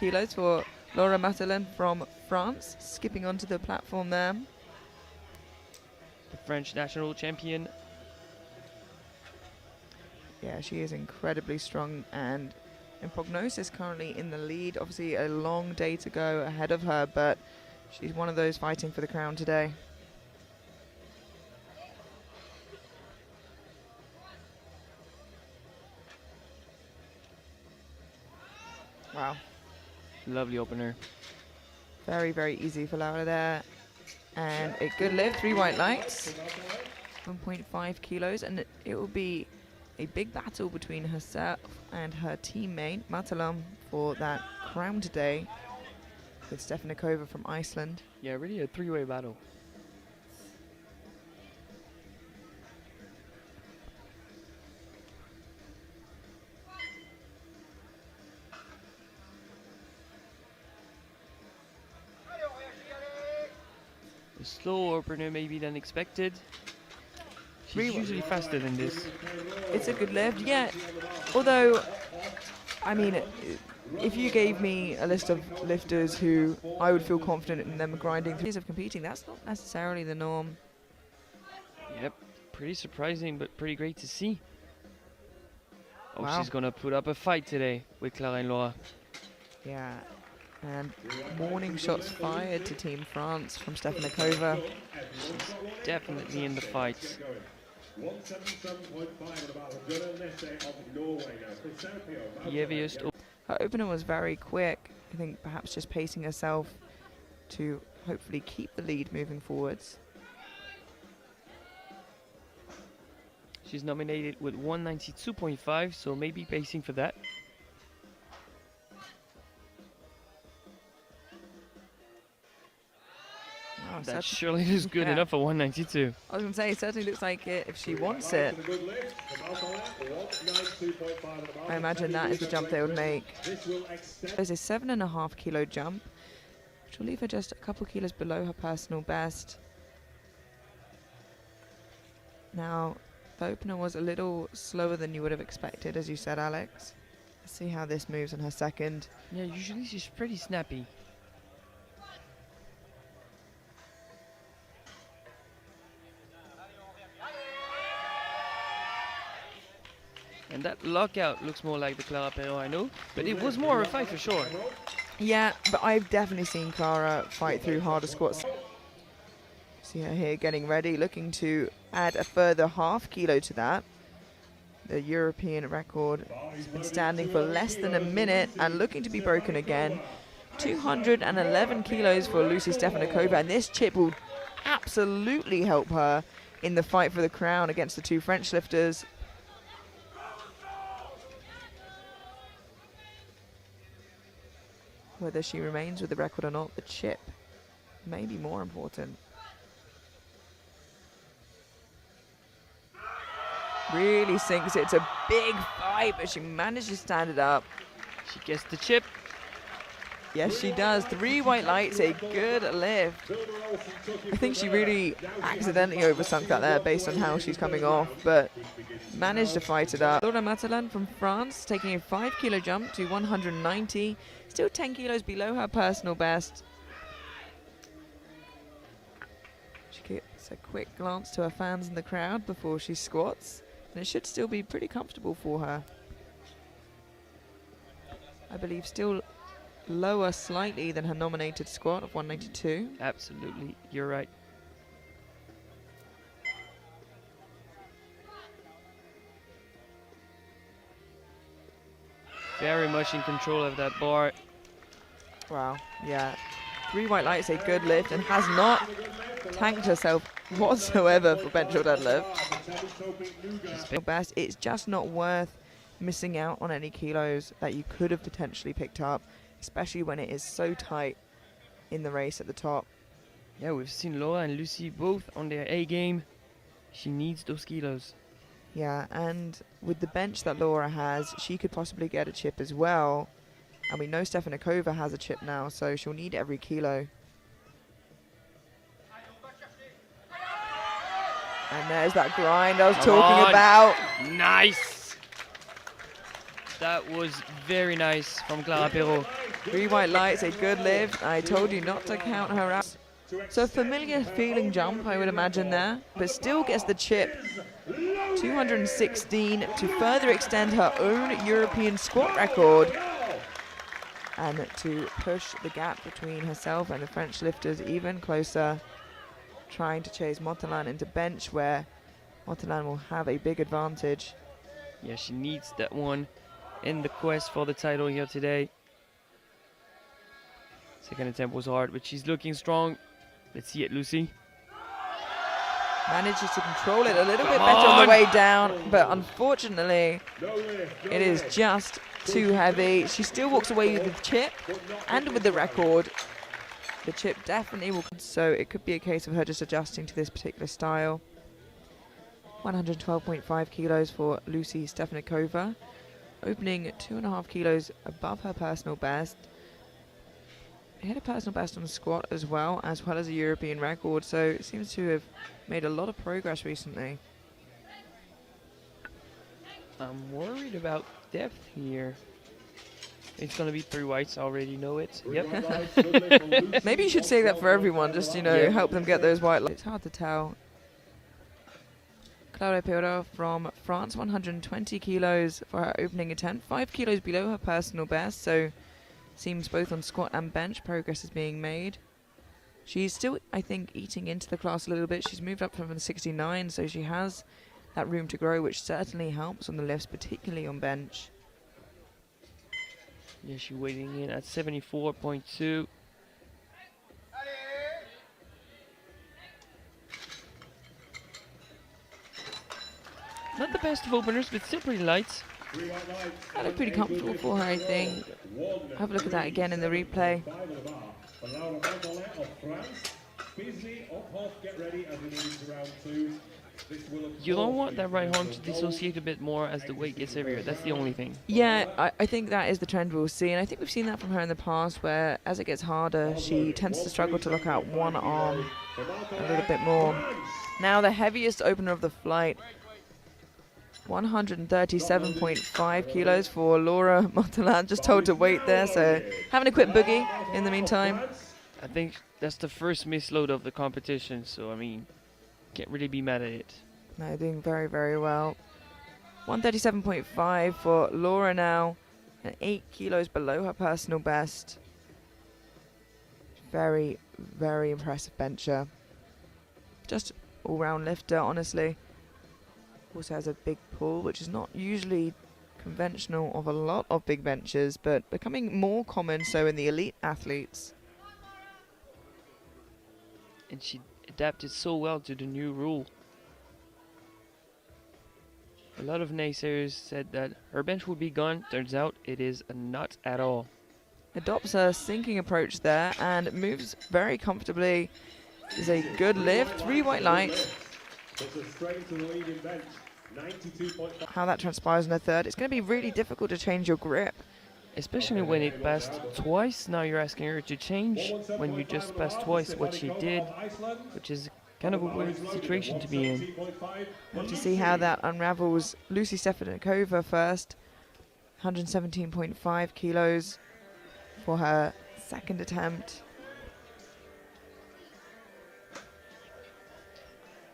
Kilos for Laura Matelin from France, skipping onto the platform there. The French national champion. Yeah, she is incredibly strong and in prognosis currently in the lead. Obviously a long day to go ahead of her, but she's one of those fighting for the crown today. Wow. Lovely opener. Very, very easy for Laura there. And a good lift, 3 white lights, 1.5 kilos, and it will be a big battle between herself and her teammate, Matalam, for that crown today with Stefanikova from Iceland. Yeah, really a three-way battle. A slow opener maybe than expected. She's usually faster than this. It's a good lift, yeah. Although, I mean, if you gave me a list of lifters who I would feel confident in them grinding through of competing, that's not necessarily the norm. Yep, pretty surprising, but pretty great to see. Oh, Wow. she's gonna put up a fight today with Clara and Laura. Yeah, and warning shots fired to Team France from Stefanikova. She's definitely in the fight. The heaviest. Her opener was very quick. I think perhaps just pacing herself to hopefully keep the lead moving forwards. She's nominated with 192.5, so maybe pacing for that. Oh, That surely is good enough for 192. I was going to say, it certainly looks like it if she wants it. I imagine that is the jump they would make. There's a 7.5 kilo jump, which will leave her just a couple kilos below her personal best. Now, the opener was a little slower than you would have expected, as you said, Alex. Let's see how this moves on her second. Yeah, usually she's pretty snappy. And that lockout looks more like the Clara Perrault I know, but it was more of a fight for sure. Yeah, but I've definitely seen Clara fight through harder squats. See her here getting ready, looking to add a further half kilo to that. The European record has been standing for less than a minute and looking to be broken again. 211 kilos for Lucy Stefanikova, and this chip will absolutely help her in the fight for the crown against the two French lifters. Whether she remains with the record or not, the chip may be more important. Really sinks it. It's a big fight, but she managed to stand it up. She gets the chip. Yes, she does. 3 white lights, a good lift. I think she really accidentally oversunk that there based on how she's coming off, but managed to fight it up. Laura Matelin from France taking a 5 kilo jump to 190, still 10 kilos below her personal best. She gets a quick glance to her fans in the crowd before she squats, and it should still be pretty comfortable for her. I believe still lower slightly than her nominated squat of 192. Absolutely, you're right. Very much in control of that bar. Wow, yeah. 3 white lights, a good lift, and has not tanked herself whatsoever for bench or deadlift. Best, it's just not worth missing out on any kilos that you could have potentially picked up, especially when it is so tight in the race at the top. Yeah, we've seen Laura and Lucy both on their A game. She needs those kilos. Yeah, and with the bench that Laura has, she could possibly get a chip as well. And we know Stefanikova has a chip now, so she'll need every kilo. And there's that grind I was talking about. Nice! That was very nice from Clara Perrault. 3 white lights, a good lift. I told you not to count her out. So a familiar feeling jump, I would imagine there, but still gets the chip. 216 to further extend her own European squat record and to push the gap between herself and the French lifters even closer, trying to chase Motelan into bench where Motelan will have a big advantage. Yeah, she needs that one in the quest for the title here today. Second attempt was hard, but she's looking strong. Let's see it, Lucy. Manages to control it a little bit better on the way down, but unfortunately, it is just too heavy. She still walks away with the chip and with the record. The chip definitely will, so it could be a case of her just adjusting to this particular style. 112.5 kilos for Lucy Stefanikova, opening 2.5 kilos above her personal best. Hit a personal best on the squat as well as a European record, so it seems to have made a lot of progress recently. I'm worried about depth here. It's going to be 3 whites, I already know it. Yep. Maybe you should say that for everyone, just, you know, Yeah. help them get those white lights. It's hard to tell. Claudia Perrault from France, 120 kilos for her opening attempt, 5 kilos below her personal best, so seems both on squat and bench progress is being made. She's still, I think, eating into the class a little bit. She's moved up from the 69, so she has that room to grow, which certainly helps on the lifts, particularly on bench. Yeah, she's weighing in at 74.2. Not the best of openers, but still pretty light. That looked pretty comfortable for her, I think. Have a look at that again in the replay. You don't want that right arm to dissociate a bit more as the weight gets heavier. That's the only thing. Yeah, I think that is the trend we'll see, and I think we've seen that from her in the past, where as it gets harder, she tends to struggle to look out one arm a little bit more. Now the heaviest opener of the flight, 137.5 kilos for Laura Motelan, just told to wait there, so having a quick boogie in the meantime. I think that's the first misload of the competition, so I mean, can't really be mad at it. No, doing very, very well. 137.5 for Laura now, and 8 kilos below her personal best. Very, very impressive bencher. Just all-round lifter, honestly. Also has a big pull, which is not usually conventional of a lot of big benchers, but becoming more common so in the elite athletes. And she adapted so well to the new rule. A lot of naysayers said that her bench would be gone. Turns out it is not at all. Adopts a sinking approach there and moves very comfortably. Is a good lift, 3 white lights. How that transpires in a third, it's going to be really difficult to change your grip. Especially when it passed twice. Now you're asking her to change when you just passed twice what she did, which is kind of a weird situation to be in. We'll have to see how that unravels. Lucy Stefanikova first, 117.5 kilos for her second attempt.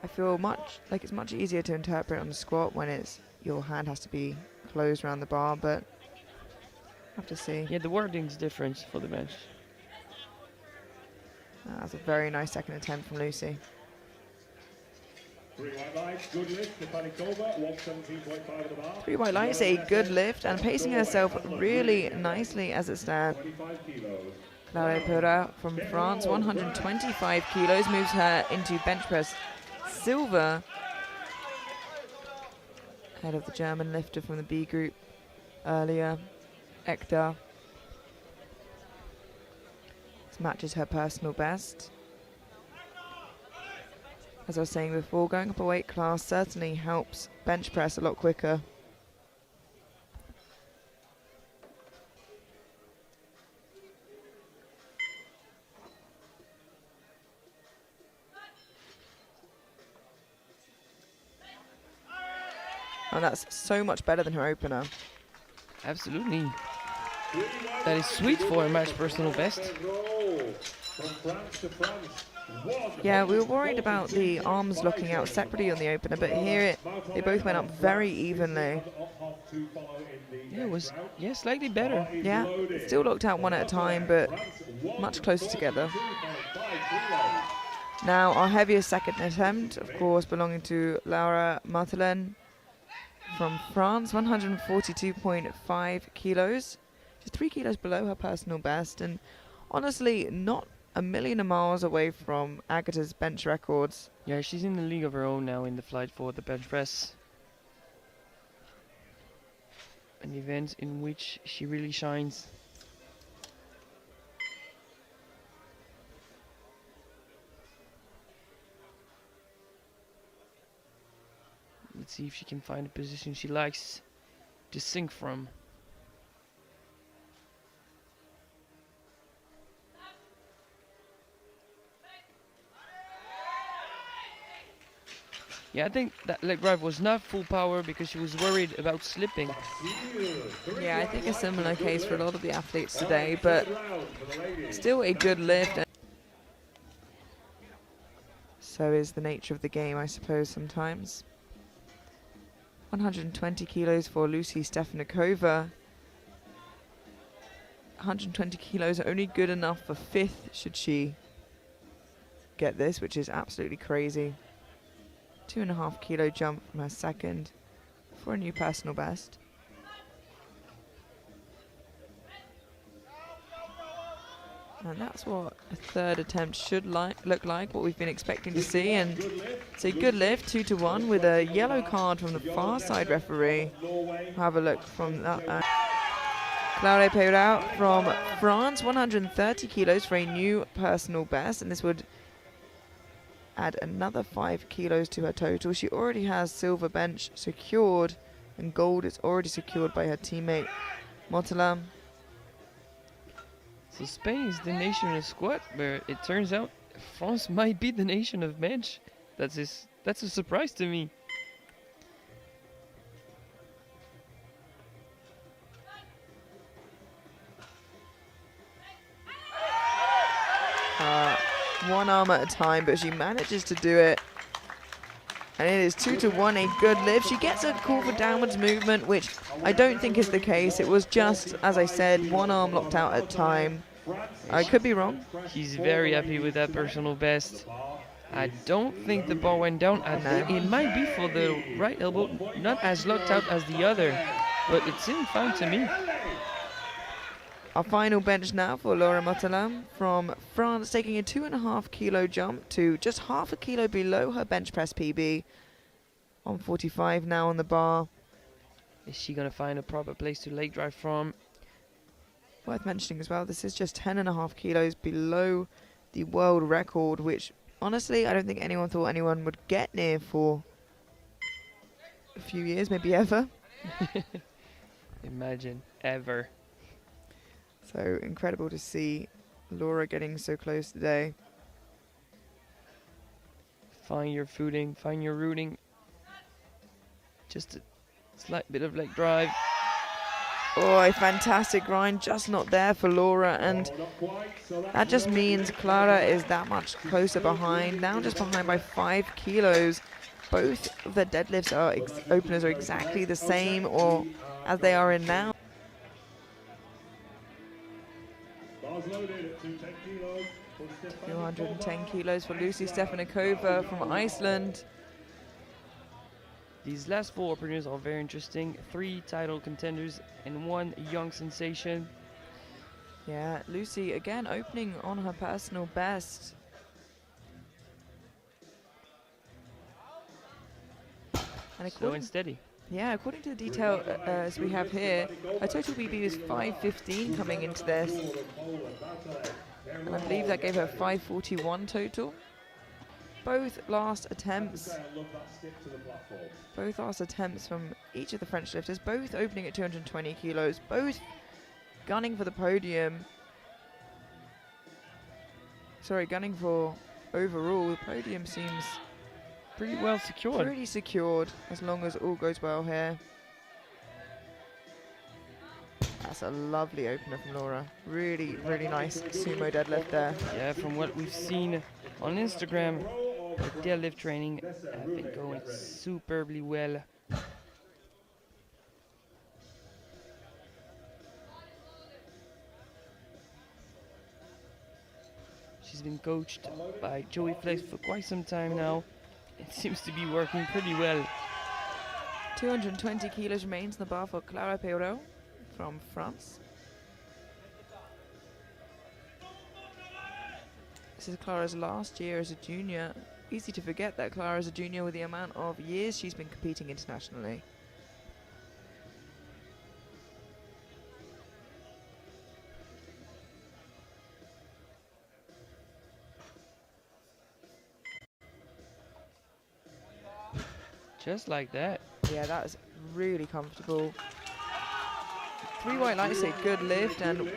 I feel it's much easier to interpret on the squat when your hand has to be closed around the bar, but have to see. Yeah, the wording's different for the bench. That's a very nice second attempt from Lucy. 3 white lights, good lift, Stefanikova, 117.5 at the bar. 3 white lights, a good lift, and pacing herself really nicely as it stands. 25 kilos. Claudia Perrault from France, 125 kilos, moves her into bench press silver. Ahead of the German lifter from the B group earlier, Ekta. This matches her personal best. As I was saying before, going up a weight class certainly helps bench press a lot quicker. And that's so much better than her opener. Absolutely. That is sweet for a match personal best. Yeah, we were worried about the arms locking out separately on the opener, but here they both went up very evenly. Yeah, it was slightly better. Yeah, still locked out one at a time, but much closer together. Now our heaviest second attempt, of course, belonging to Laura Martelin from France, 142.5 kilos. She's 3 kilos below her personal best, and honestly not a million miles away from Agata's bench records. Yeah, she's in a league of her own now in the flight for the bench press. An event in which she really shines. Let's see if she can find a position she likes to sink from. Yeah, I think that leg drive was not full power because she was worried about slipping. Yeah, I think a similar case for a lot of the athletes today, but still a good lift. So is the nature of the game, I suppose, sometimes. 120 kilos for Lucy Stefanikova. 120 kilos only good enough for 5th should she get this, which is absolutely crazy. 2.5 kilo jump from her second for a new personal best. And that's what a third attempt should look like, what we've been expecting to see. And it's a good lift, 2-1, with a yellow card from the far side referee. Have a look from that. Claudia Peyrao from France, 130 kilos for a new personal best, and this would add another 5 kilos to her total. She already has silver bench secured, and gold is already secured by her teammate Motala. So Spain is the nation of squat, where it turns out France might be the nation of bench. That's a surprise to me. One arm at a time, but she manages to do it. And it is 2-1, a good lift. She gets a call for downwards movement, which I don't think is the case. It was just, as I said, one arm locked out at a time. I could be wrong. She's very happy with that personal best. I don't think the ball went down. I think it might be for the right elbow, not as locked out as the other, but it seemed fine to me. Our final bench now for Laura Motala from France, taking a 2.5 kilo jump to just half a kilo below her bench press PB. 145 now on the bar. Is she going to find a proper place to leg drive from? Worth mentioning as well, this is just 10.5 kilos below the world record, which honestly I don't think anyone thought anyone would get near for a few years, maybe ever. Imagine, ever. So incredible to see Laura getting so close today. Find your footing, find your rooting. Just a slight bit of leg drive. Oh, a fantastic grind, just not there for Laura, and that just means Clara is that much closer behind, now just behind by 5 kilos. Both of the deadlifts openers are exactly the same, or as they are in now. 210 kilos for Lucy Stefanikova from Iceland. These last 4 openers are very interesting. 3 title contenders and 1 young sensation. Yeah, Lucy again opening on her personal best. And Slow and steady. Yeah, according to the detail as we have here, her total BB was 515 coming into this. And I believe that gave her 541 total. Both last attempts from each of the French lifters, both opening at 220 kilos, both gunning for the podium. Sorry, gunning for overall. The podium seems pretty well secured. Pretty secured, as long as all goes well here. That's a lovely opener from Laura. Really, really nice sumo deadlift there. Yeah, from what we've seen on Instagram, the deadlift training have been going superbly well. She's been coached by Joey Flex for quite some time now. It seems to be working pretty well. 220 kilos remains in the bar for Clara Perrault from France. This is Clara's last year as a junior. Easy to forget that Clara is a junior with the amount of years she's been competing internationally. Just like that. Yeah, that is really comfortable. 3 white lights, a good lift, and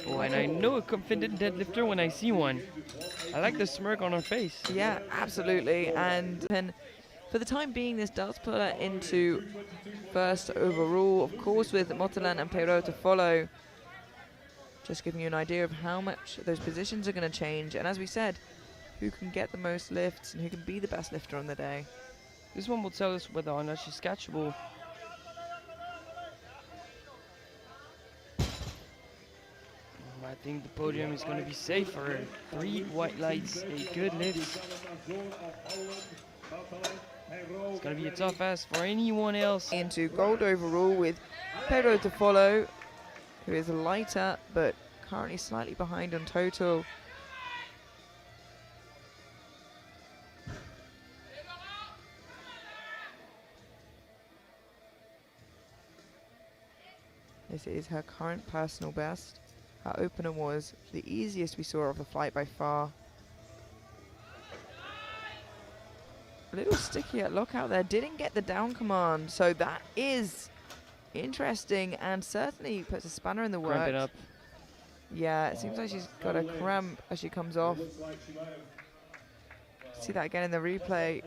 Oh, and I know a confident deadlifter when I see one. I like the smirk on her face. yeah, absolutely. And for the time being, this does put her into first overall, of course, with Motelan and Perrault to follow. Just giving you an idea of how much those positions are going to change. And as we said, who can get the most lifts and who can be the best lifter on the day. This one will tell us whether or not she's catchable. I think the podium is going to be safe for her. 3 white lights, a good lift. It's going to be a tough ask for anyone else. Into gold overall with Perrault to follow, who is lighter but currently slightly behind on total. This is her current personal best. Her opener was the easiest we saw of the flight by far. A little sticky at lockout there, didn't get the down command, so that is interesting and certainly puts a spanner in the works. Cramp it up. Yeah, it seems like she's got a cramp as she comes off. See that again in the replay.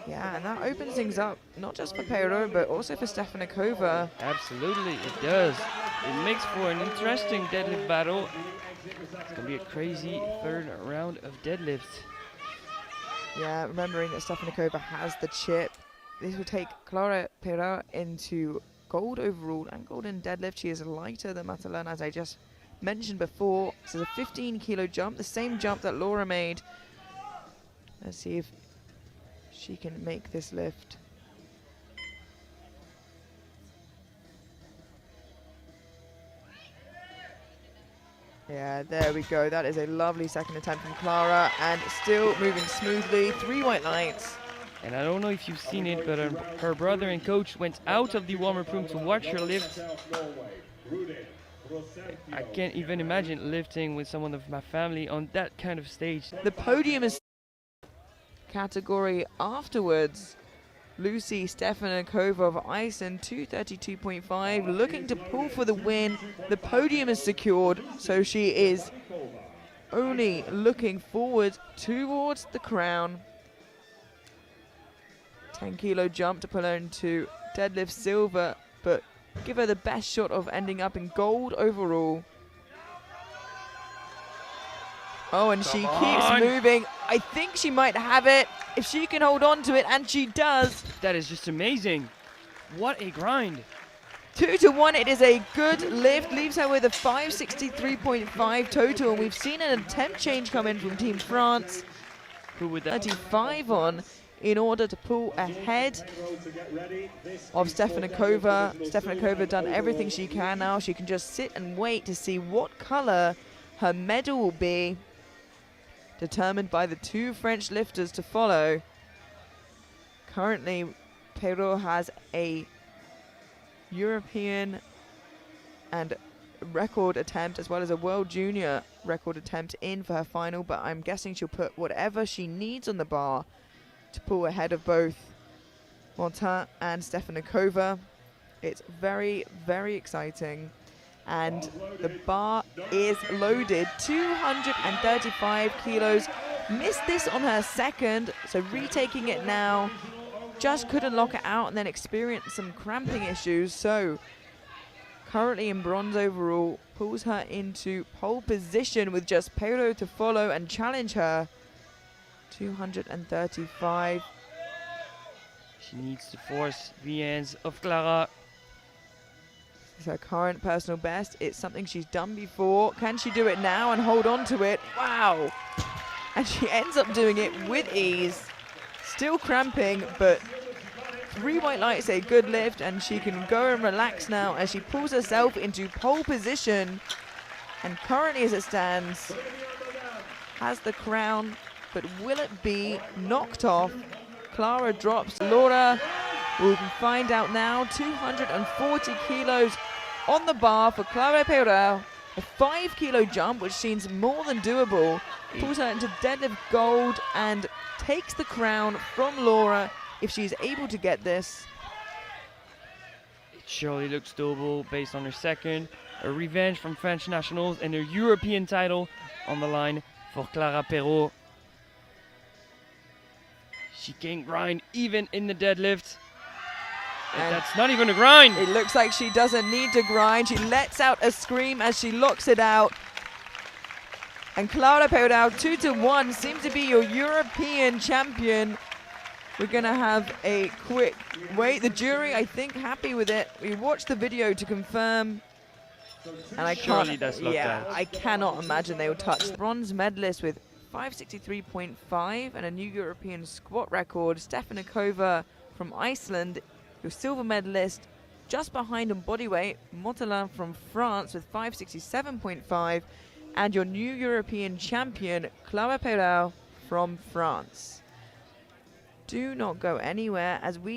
Yeah, and that opens things up, not just for Perrault, but also for Stefanikova. Absolutely, it does. It makes for an interesting deadlift battle. It's going to be a crazy third round of deadlifts. Yeah, remembering that Stefanikova has the chip. This will take Clara Perrault into gold overall and gold in deadlift. She is lighter than Motelan, as I just mentioned before. This is a 15-kilo jump, the same jump that Laura made. Let's see if she can make this lift. Yeah, there we go. That is a lovely second attempt from Clara, and still moving smoothly. 3 white lights. And I don't know if you've seen it, but her brother and coach went out of the warm-up room to watch her lift. I can't even imagine lifting with someone of my family on that kind of stage. The podium is category afterwards. Lucy Stefanikova of Iceland, 232.5, looking to pull for the win. The podium is secured, so she is only looking forward towards the crown. 10-kilo jump to pull her into deadlift silver, but give her the best shot of ending up in gold overall. Oh, and she keeps moving. I think she might have it if she can hold on to it, and she does. That is just amazing. What a grind. 2-1, it is a good lift. Leaves her with a 563.5 total. And we've seen an attempt change come in from Team France. Who would that? 35 on in order to pull ahead of Stefanikova. Stefanikova done everything she can now. She can just sit and wait to see what color her medal will be, determined by the 2 French lifters to follow. Currently, Perrault has a European and record attempt as well as a World Junior record attempt in for her final, but I'm guessing she'll put whatever she needs on the bar to pull ahead of both Montin and Stefanikova. It's very, very exciting. And the bar is loaded, 235 kilos. Missed this on her second, so retaking it now. just couldn't lock it out and then experienced some cramping issues. So currently in bronze overall, pulls her into pole position with just Pedro to follow and challenge her. 235. She needs to force the hands of Clara. This is her current personal best. It's something she's done before. Can she do it now and hold on to it? Wow. And she ends up doing it with ease. Still cramping, but 3 white lights say good lift, and she can go and relax now as she pulls herself into pole position. And currently as it stands, has the crown, but will it be knocked off? Clara drops. Laura, we can find out now. 240 kilos on the bar for Clara Peirao. A 5 kilo jump, which seems more than doable. Pulls her into deadlift gold and takes the crown from Laura if she's able to get this. It surely looks doable based on her second. A revenge from French nationals and her European title on the line for Clara Peirao. She can grind even in the deadlift. And that's not even a grind. It looks like she doesn't need to grind. She lets out a scream as she locks it out. And Clara Peirao, 2-1, seems to be your European champion. We're gonna have a quick wait. The jury, I think, happy with it. We watched the video to confirm. And I Surely can't, that's locked out. I cannot imagine they will touch. Bronze medalist with 563.5 and a new European squat record. Stefanikova from Iceland, your silver medalist, just behind on bodyweight. Motelin from France with 567.5, and your new European champion, Clara Peirao from France. Do not go anywhere as we